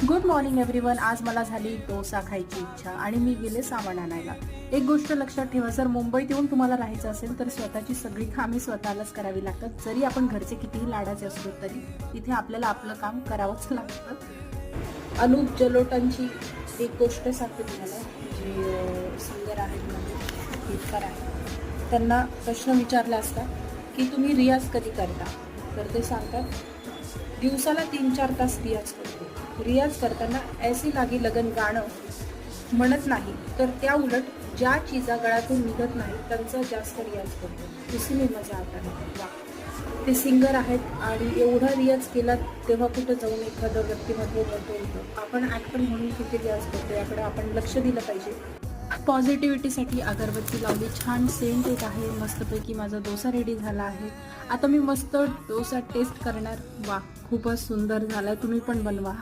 Good morning everyone. आज मला झाली डोसा खायची इच्छा आणि मी गेले सामान आणायला. एक गोष्ट लक्षात ठेवा, जर मुंबईत येऊन तुम्हाला राहायचं असेल तर स्वतःची सगळी कामे स्वतःलाच करावी लागतात. जरी आपण घरचे कितीही लाडाचे असलो तरी इथे आपल्याला आपलं काम करावंच लागतं. अनूप जलोटांची एक गोष्ट सांगते तुम्हाला, जे सिंगर आहेत म्हणजे गीतकार आहेत. त्यांना प्रश्न विचारला असता की तुम्ही रियाज कधी करता, तर ते सांगतात दिवसाला 3-4 तास रियाज करतो. रियाज करताना ऐसी लागी लगन गाणं म्हणत नाही, तर त्या उलट ज्या चीजा गळ्यातून निघत नाही त्यांचा जास्त रियाज करतो. इसीलिए मजा आता है. ते सिंगर आहेत आणि एवढा रियाज केला तेव्हा कुठं जाऊन एखादं व्यक्तिमत्व बनतो येतं. आपण ॲक्टर म्हणून किती रियाज करतो याकडे आपण लक्ष दिलं पाहिजे. पॉझिटिव्हिटीसाठी अगरबत्ती लावली, छान सेंट येत आहे. मस्तपैकी माझा डोसा रेडी झाला आहे. आता मी मस्त डोसा टेस्ट करणार. वा, खूपच सुंदर झाला. तुम्ही पण बनवा.